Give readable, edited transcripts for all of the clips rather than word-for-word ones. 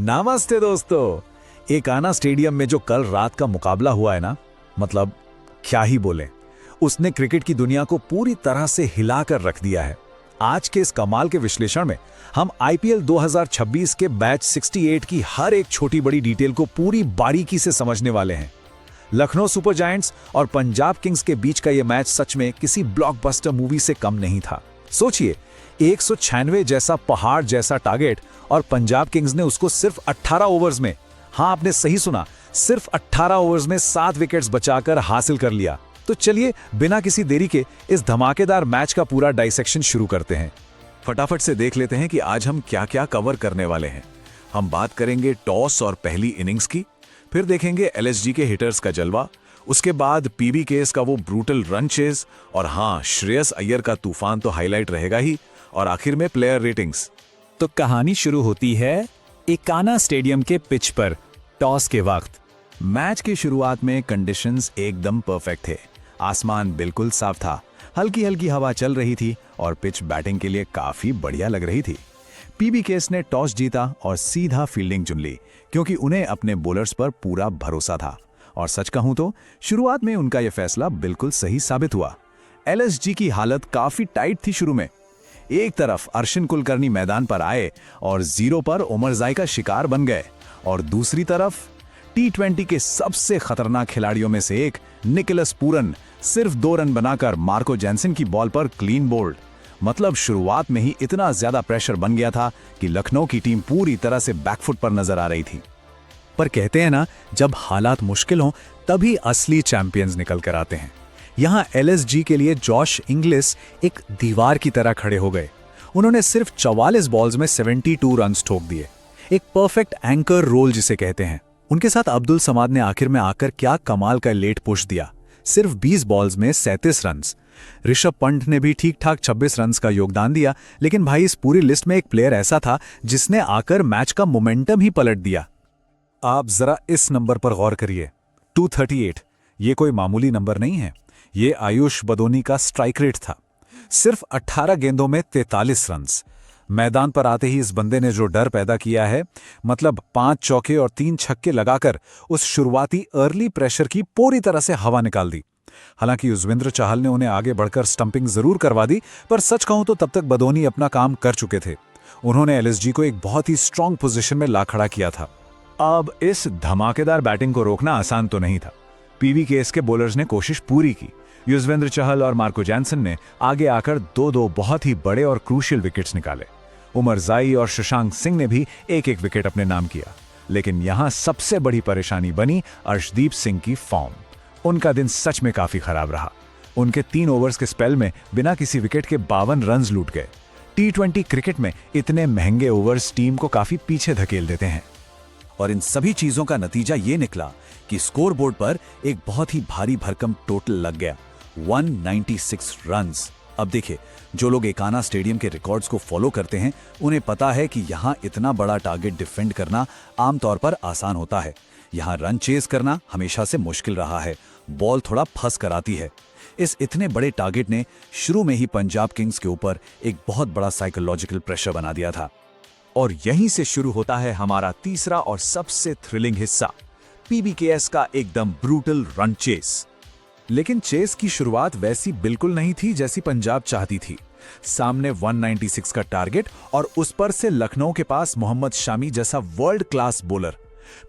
नमस्ते दोस्तों। एकाना स्टेडियम में जो कल रात का मुकाबला हुआ है ना, मतलब क्या ही बोले, उसने क्रिकेट की दुनिया को पूरी तरह से हिलाकर रख दिया है। आज के इस कमाल के विश्लेषण में हम आईपीएल 2026 के बैच 68 की हर एक छोटी बड़ी डिटेल को पूरी बारीकी से समझने वाले हैं। लखनऊ सुपर जायंट्स और पंजाब किंग्स के बीच का यह मैच सच में किसी ब्लॉकबस्टर मूवी से कम नहीं था। सोचिए, 196 जैसा पहाड़ जैसा टारगेट और पंजाब किंग्स ने उसको सिर्फ 18 ओवर्स में, हाँ आपने सही सुना, सिर्फ 18 ओवर्स में 7 विकेट्स बचाकर हासिल कर लिया। तो चलिए बिना किसी देरी के इस धमाकेदार मैच का पूरा डाइसेक्शन शुरू करते हैं। फटाफट से देख लेते हैं कि आज हम क्या क्या कवर करने वाले हैं। हम बात करेंगे टॉस और पहली इनिंग्स की, फिर देखेंगे एलएसजी के हिटर्स का जलवा, उसके बाद पीबीकेएस का वो ब्रूटल रन चेज, और हाँ, श्रेयस अय्यर का तूफान तो हाईलाइट रहेगा ही, और आखिर में प्लेयर रेटिंग्स। तो कहानी शुरू होती है एकाना स्टेडियम के पिच पर टॉस के वक्त। मैच की शुरुआत में कंडीशंस एकदम परफेक्ट थे। आसमान बिल्कुल साफ था, हल्की हल्की हवा चल रही थी और पिच बैटिंग के लिए काफी बढ़िया लग रही थी। पीबीकेएस ने टॉस जीता और सीधा फील्डिंग चुन ली, क्योंकि उन्हें अपने बॉलर्स पर पूरा भरोसा था। और सच कहूं तो शुरुआत में उनका यह फैसला बिल्कुल सही साबित हुआ। एलएसजी की हालत काफी टाइट थी शुरू में। एक तरफ अर्शिन कुलकर्णी मैदान पर आए और 0 पर उमरजाई का शिकार बन गए, और दूसरी तरफ टी20 के सबसे खतरनाक खिलाड़ियों में से एक निकोलस पूरन सिर्फ 2 रन बनाकर मार्को जैनसन की बॉल पर क्लीन बोल्ड। मतलब शुरुआत में ही इतना ज्यादा प्रेशर बन गया था कि लखनऊ की टीम पूरी तरह से बैकफुट पर नजर आ रही थी। पर कहते हैं ना, जब हालात मुश्किल हों तभी असली चैंपियंस निकल कर आते हैं। यहाँ एलएसजी के लिए जॉश इंग्लिस एक दीवार की तरह खड़े हो गए। उन्होंने सिर्फ 44 बॉल्स में 72 रन्स ठोक दिए, एक परफेक्ट एंकर रोल जिसे कहते हैं। उनके साथ अब्दुल समाद ने आखिर में आकर क्या कमाल का लेट पुश दिया, सिर्फ 20 बॉल्स में 37 रन्स। ऋषभ पंत ने भी ठीक ठाक 26 रन्स का योगदान दिया, लेकिन भाई इस पूरी लिस्ट में एक प्लेयर ऐसा था जिसने आकर मैच का मोमेंटम ही पलट दिया। आप जरा इस नंबर पर गौर करिए, 238। ये कोई मामूली नंबर नहीं है, ये आयुष बदोनी का स्ट्राइक रेट था। सिर्फ 18 गेंदों में 43 रन्स। मैदान पर आते ही इस बंदे ने जो डर पैदा किया है, मतलब 5 चौके और 3 छक्के लगाकर उस शुरुआती अर्ली प्रेशर की पूरी तरह से हवा निकाल दी। हालांकि युजवेंद्र चहल ने उन्हें आगे बढ़कर स्टंपिंग जरूर करवा दी, पर सच कहूं तो तब तक बदोनी अपना काम कर चुके थे। उन्होंने एलएसजी को एक बहुत ही स्ट्रांग पोजीशन में ला खड़ा किया था। अब इस धमाकेदार बैटिंग को रोकना आसान तो नहीं था। पीबीकेएस के बॉलर्स ने कोशिश पूरी की। युजवेंद्र चहल और मार्को जैनसन ने आगे आकर 2-2 बहुत ही बड़े और क्रूशियल विकेट्स निकाले। उमरजाई और शशांक सिंह ने भी एक एक विकेट अपने नाम किया। लेकिन यहां सबसे बड़ी परेशानी बनी अर्शदीप सिंह की फॉर्म। उनका दिन सच में काफी खराब रहा। उनके 3 ओवर्स के स्पेल में बिना किसी विकेट के 52 रन लूट गए। टी20 क्रिकेट में इतने महंगे ओवर्स टीम को काफी पीछे धकेल देते हैं। और इन सभी चीजों का नतीजा ये निकला कि स्कोर बोर्ड पर एक बहुत ही भारी भरकम टोटल लग गया, 196 रन्स। अब देखिए, जो लोग एकाना स्टेडियम के रिकॉर्ड्स को फॉलो करते हैं उन्हें पता है कि यहाँ इतना बड़ा टारगेट डिफेंड करना आमतौर पर आसान होता है। यहाँ रन चेज करना हमेशा से मुश्किल रहा है, बॉल थोड़ा फंस कर आती है। इस इतने बड़े टारगेट ने शुरू में ही पंजाब किंग्स के ऊपर एक बहुत बड़ा साइकोलॉजिकल प्रेशर बना दिया था। और यहीं से शुरू होता है हमारा तीसरा और सबसे थ्रिलिंग हिस्सा, पीबीकेएस का एकदम ब्रूटल रन चेस। लेकिन चेस की शुरुआत वैसी बिल्कुल नहीं थी जैसी पंजाब चाहती थी। सामने 196 का टारगेट और उस पर से लखनऊ के पास मोहम्मद शामी जैसा वर्ल्ड क्लास बॉलर।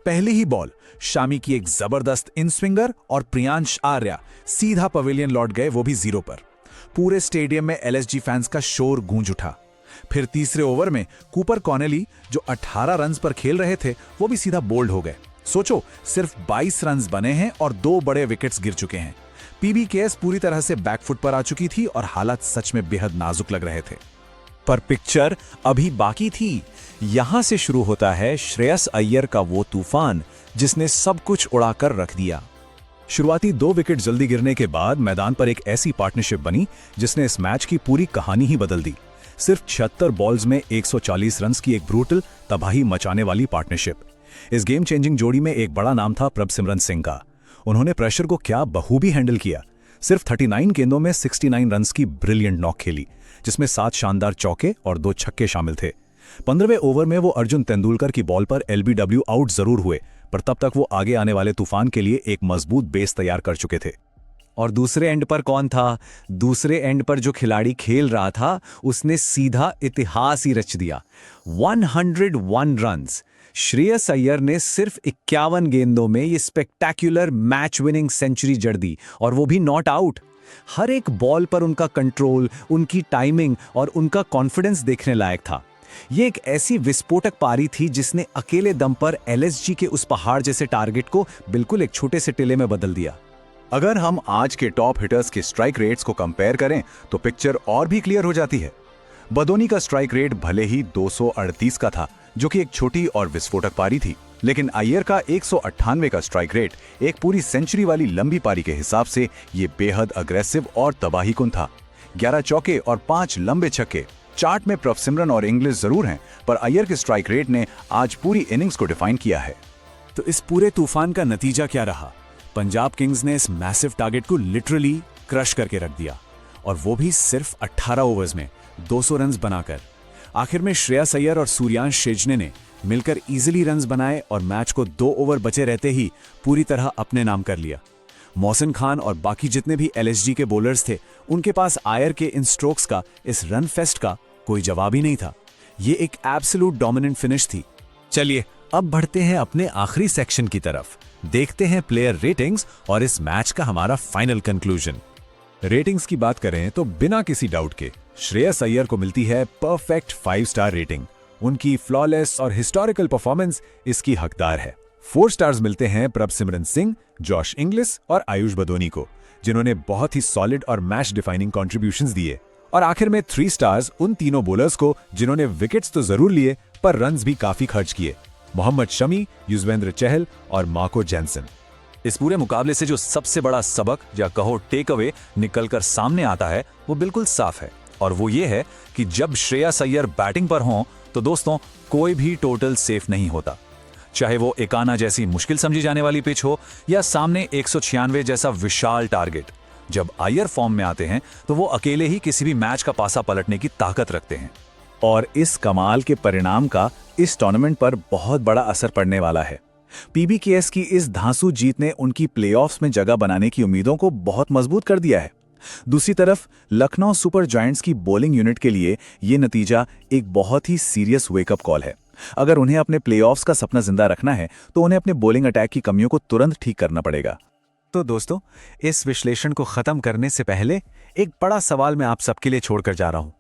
पहली ही बॉल शामी की एक जबरदस्त इन स्विंगर और प्रियांश आर्या सीधा पवेलियन लौट गए, वो भी 0 पर। पूरे स्टेडियम में एलएसजी फैंस का शोर गूंज उठा। फिर तीसरे ओवर में कूपर कॉनेली जो 18 रन्स पर खेल रहे थे वो भी सीधा बोल्ड हो गए। सोचो, सिर्फ 22 रन्स बने हैं और 2 बड़े विकेट्स गिर चुके हैं। पीबीकेएस पूरी तरह से बैकफुट पर आ चुकी थी और हालात सच में बेहद नाजुक लग रहे थे। पर पिक्चर अभी बाकी थी। यहां से शुरू होता है श्रेयस अय्यर का वो तूफान जिसने सब कुछ उड़ाकर रख दिया। शुरुआती 2 विकेट जल्दी गिरने के बाद मैदान पर एक ऐसी पार्टनरशिप बनी जिसने इस मैच की पूरी कहानी ही बदल दी। सिर्फ 76 बॉल्स में 140 रन्स की एक ब्रूटल तबाही मचाने वाली पार्टनरशिप। इस गेम चेंजिंग जोड़ी में एक बड़ा नाम था प्रभसिमरन सिंह का। उन्होंने प्रेशर को क्या बखूबी हैंडल किया। सिर्फ 39 गेंदों में 69 रन्स की ब्रिलियंट नॉक खेली, जिसमें 7 शानदार चौके और 2 छक्के शामिल थे। 15वें ओवर में वो अर्जुन तेंदुलकर की बॉल पर एलबीडब्ल्यू आउट जरूर हुए, पर तब तक वो आगे आने वाले तूफान के लिए एक मजबूत बेस तैयार कर चुके थे। और दूसरे एंड पर कौन था? दूसरे एंड पर जो खिलाड़ी खेल रहा था उसने सीधा इतिहास ही रच दिया। 101 रन्स। श्रेयस अय्यर ने सिर्फ 51 गेंदों में ये स्पेक्टैक्युलर मैच विनिंग सेंचुरी जड़ दी, और वो भी नॉट आउट। हर एक बॉल पर उनका कंट्रोल, उनकी टाइमिंग और उनका कॉन्फिडेंस देखने लायक था। ये एक ऐसी विस्फोटक पारी थी जिसने अकेले दम पर एलएसजी के उस पहाड़ जैसे टारगेट को बिल्कुल एक छोटे से टिले में बदल दिया। अगर हम आज के टॉप हिटर्स के स्ट्राइक रेट्स को कंपेयर करें तो पिक्चर और भी क्लियर हो जाती है। बदोनी का स्ट्राइक रेट भले ही 238 का था, जो कि एक छोटी और विस्फोटक पारी थी, लेकिन अय्यर का 198 का स्ट्राइक रेट एक पूरी सेंचुरी वाली लंबी पारी के हिसाब से ये बेहद अग्रेसिव और तबाहीकुन था। 11 चौके और 5 लंबे छक्के। चार्ट में प्रभसिमरन और इंग्लिश जरूर हैं, पर अय्यर के स्ट्राइक रेट ने आज पूरी इनिंग्स को डिफाइन किया है। तो इस पूरे तूफान का नतीजा क्या रहा? पंजाब किंग्स ने इस मैसिव टारगेट को लिटरली क्रश करके रख दिया, और वो भी सिर्फ 18 ओवर्स में 200 रन्स बनाकर। आखिर में श्रेयस अय्यर और सूर्यांश शेजने ने मिलकर इजीली रन्स बनाए और मैच को 2 ओवर बचे रहते ही पूरी तरह अपने नाम कर लिया। मोहसिन खान और बाकी जितने भी एलएसजी के बॉलर्स थे, उनके पास अय्यर के इन स्ट्रोक्स का, इस रन फेस्ट का कोई जवाब ही नहीं था। ये एक एब्सोल्यूट डोमिनेंट फिनिश थी। चलिए अब बढ़ते हैं अपने आखिरी सेक्शन की तरफ। देखते हैं प्लेयर रेटिंग्स और इस मैच का हमारा फाइनल कंक्लूजन। रेटिंग्स की बात करें तो बिना किसी डाउट के श्रेयस अय्यर को मिलती है परफेक्ट 5 स्टार रेटिंग। उनकी फ्लॉलेस और हिस्टोरिकल परफॉर्मेंस इसकी हकदार है। 4 स्टार्स मिलते हैं प्रभसिमरन सिंह, जॉश इंग्लिश और आयुष बदोनी को, जिन्होंने बहुत ही सॉलिड और मैच डिफाइनिंग कॉन्ट्रीब्यूशंस दिए। और आखिर में 3 स्टार्स उन तीनों बॉलर्स को जिन्होंने विकेट्स तो जरूर लिए पर रन्स भी काफी खर्च किए, मोहम्मद शमी, युजवेंद्र चहल और मार्को जेनसन। इस पूरे मुकाबले से जो सबसे बड़ा सबक या कहो टेक अवे निकलकर सामने आता है वो बिल्कुल साफ है, और वो ये है कि जब श्रेयस अय्यर बैटिंग पर हों तो दोस्तों कोई भी टोटल सेफ नहीं होता। चाहे वो एकाना जैसी मुश्किल समझी जाने वाली पिच हो या सामने 196 जैसा विशाल टारगेट, जब अय्यर फॉर्म में आते हैं तो वो अकेले ही किसी भी मैच का पासा पलटने की ताकत रखते हैं। और इस कमाल के परिणाम का इस टूर्नामेंट पर बहुत बड़ा असर पड़ने वाला है। पीबीकेएस की इस धांसू जीत ने उनकी प्लेऑफ्स में जगह बनाने की उम्मीदों को बहुत मजबूत कर दिया है। दूसरी तरफ लखनऊ सुपर जायंट्स की बॉलिंग यूनिट के लिए ये नतीजा एक बहुत ही सीरियस वेकअप कॉल है। अगर उन्हें अपने प्लेऑफ्स का सपना जिंदा रखना है तो उन्हें अपने बॉलिंग अटैक की कमियों को तुरंत ठीक करना पड़ेगा। तो दोस्तों, इस विश्लेषण को खत्म करने से पहले एक बड़ा सवाल मैं आप सबके लिए छोड़कर जा रहा हूं।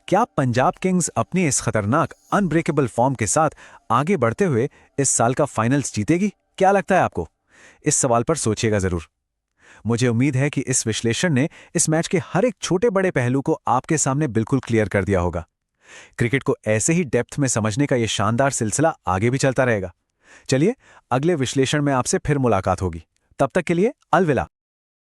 क्या पंजाब किंग्स अपनी इस खतरनाक अनब्रेकेबल फॉर्म के साथ आगे बढ़ते हुए इस साल का फाइनल्स जीतेगी? क्या लगता है आपको? इस सवाल पर सोचिएगा जरूर। मुझे उम्मीद है कि इस विश्लेषण ने इस मैच के हर एक छोटे बड़े पहलू को आपके सामने बिल्कुल क्लियर कर दिया होगा। क्रिकेट को ऐसे ही डेप्थ में समझने का यह शानदार सिलसिला आगे भी चलता रहेगा। चलिए, अगले विश्लेषण में आपसे फिर मुलाकात होगी। तब तक के लिए अलविदा।